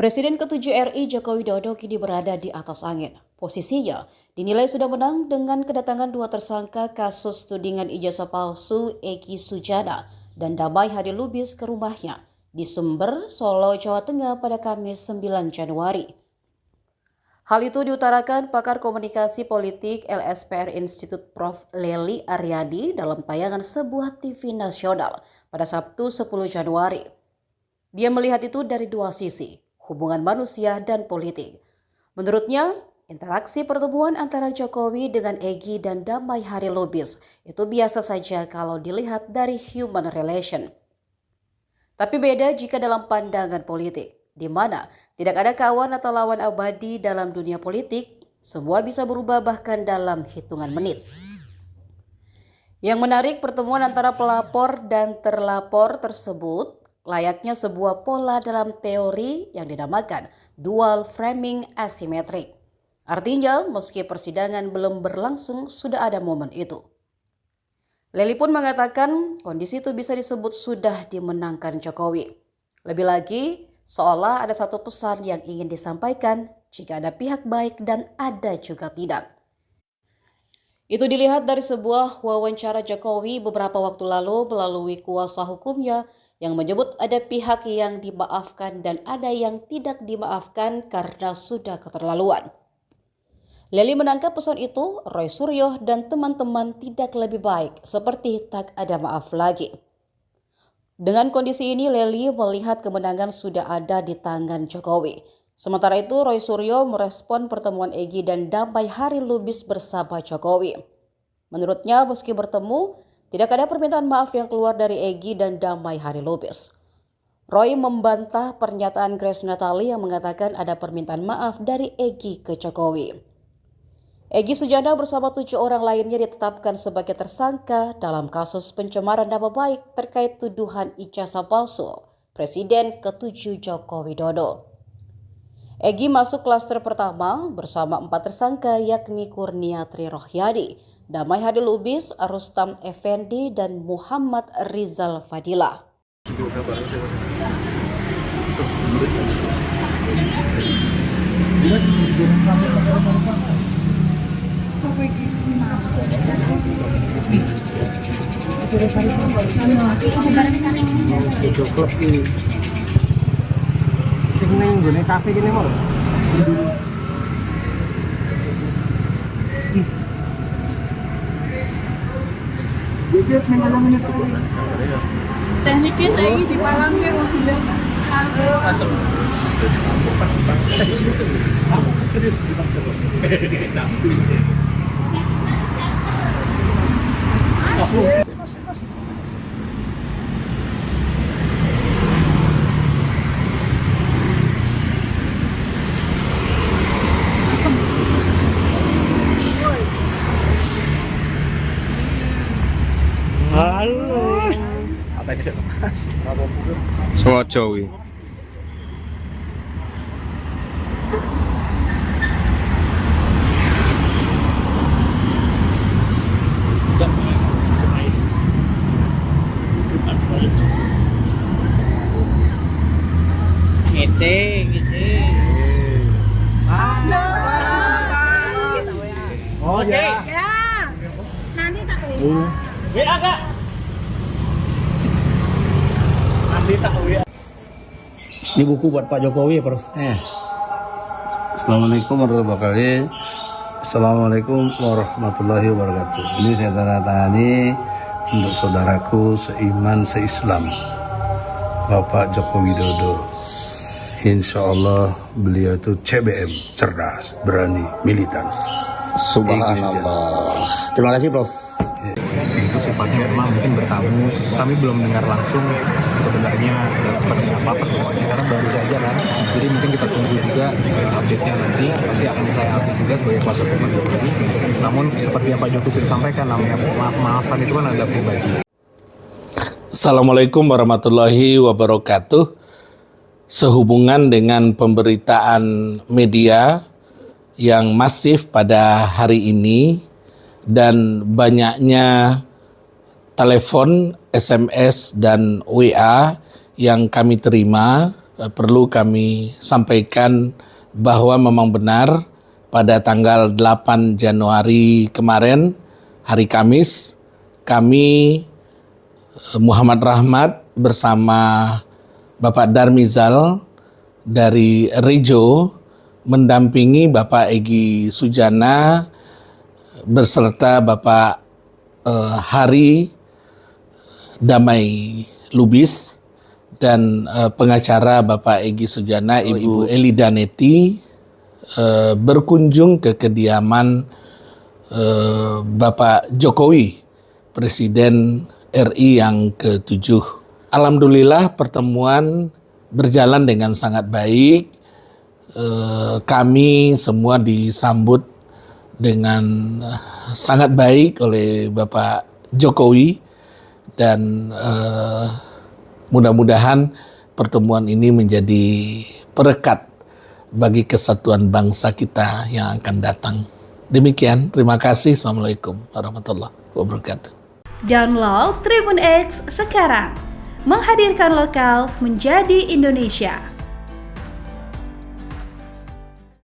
Presiden ke-7 RI Joko Widodo kini berada di atas angin. Posisinya dinilai sudah menang dengan kedatangan dua tersangka kasus tudingan ijazah palsu Egy Sujana dan Damai Hadi Lubis ke rumahnya di Sumber, Solo, Jawa Tengah pada Kamis 9 Januari. Hal itu diutarakan pakar komunikasi politik LSPR Institute Prof. Lely Aryadi dalam tayangan sebuah TV nasional pada Sabtu 10 Januari. Dia melihat itu dari dua sisi, hubungan manusia dan politik. Menurutnya, interaksi pertemuan antara Jokowi dengan Egy dan Damai Hadi Lubis itu biasa saja kalau dilihat dari human relation. Tapi beda jika dalam pandangan politik, di mana tidak ada kawan atau lawan abadi dalam dunia politik, semua bisa berubah bahkan dalam hitungan menit. Yang menarik, pertemuan antara pelapor dan terlapor tersebut layaknya sebuah pola dalam teori yang dinamakan dual framing asimetrik. Artinya, meski persidangan belum berlangsung, sudah ada momen itu. Lely pun mengatakan kondisi itu bisa disebut sudah dimenangkan Jokowi. Lebih lagi, seolah ada satu pesan yang ingin disampaikan jika ada pihak baik dan ada juga tidak. Itu dilihat dari sebuah wawancara Jokowi beberapa waktu lalu melalui kuasa hukumnya yang menyebut ada pihak yang dimaafkan dan ada yang tidak dimaafkan karena sudah keterlaluan. Lely menangkap pesan itu, Roy Suryo dan teman-teman tidak lebih baik, seperti tak ada maaf lagi. Dengan kondisi ini, Lely melihat kemenangan sudah ada di tangan Jokowi. Sementara itu, Roy Suryo merespon pertemuan Egy dan Damai Hadi Lubis bersama Jokowi. Menurutnya, meski bertemu, tidak ada permintaan maaf yang keluar dari Egy dan Damai Hadi Lubis. Roy membantah pernyataan Grace Natali yang mengatakan ada permintaan maaf dari Egy ke Jokowi. Egy Sujana bersama 7 orang lainnya ditetapkan sebagai tersangka dalam kasus pencemaran nama baik terkait tuduhan ijazah palsu Presiden ke-7 Joko Widodo. Egy masuk klaster pertama bersama 4 tersangka yakni Kurniatri Rohyadi, Damai Hadi Lubis, Rustam Effendi, dan Muhammad Rizal Fadila. Tekniknya lagi di Palangnya udah Sama Jowi. ngece. Oh ya. Ya. Nanti tak WA. WA Kak. Nanti tak WA. Ini buku buat Pak Jokowi ya, Prof? Assalamualaikum warahmatullahi wabarakatuh. Assalamualaikum warahmatullahi wabarakatuh. Ini saya tanda tangani untuk saudaraku seiman seislam, Bapak Joko Widodo. Insya Allah beliau itu CBM, cerdas, berani, militan. Subhanallah. Terima kasih, Prof. Itu sifatnya memang mungkin bertamu, kami belum dengar langsung sebenarnya seperti apa pertemuannya karena baru saja kan, jadi mungkin kita tunggu juga update-nya nanti, pasti akan saya update juga sebagai kuasa hukum Jokowi. Namun seperti yang Pak Jokowi sudah sampaikan, namanya maaf-maafkan itu kan ada pribadi. Assalamualaikum warahmatullahi wabarakatuh. Sehubungan dengan pemberitaan media yang masif pada hari ini dan banyaknya telepon, SMS, dan WA yang kami terima perlu kami sampaikan bahwa memang benar pada tanggal 8 Januari kemarin, hari Kamis, kami Muhammad Rahmat bersama Bapak Darmizal dari Rejo mendampingi Bapak Egy Sujana beserta Bapak Hari Damai Lubis dan pengacara Bapak Egy Sujana, Ibu Elida Neti, berkunjung ke kediaman Bapak Jokowi, Presiden RI yang ke-7. Alhamdulillah pertemuan berjalan dengan sangat baik. Kami semua disambut dengan sangat baik oleh Bapak Jokowi dan mudah-mudahan pertemuan ini menjadi perekat bagi kesatuan bangsa kita yang akan datang. Demikian, terima kasih. Assalamualaikum warahmatullahi wabarakatuh. Download Tribun X sekarang, menghadirkan lokal menjadi Indonesia.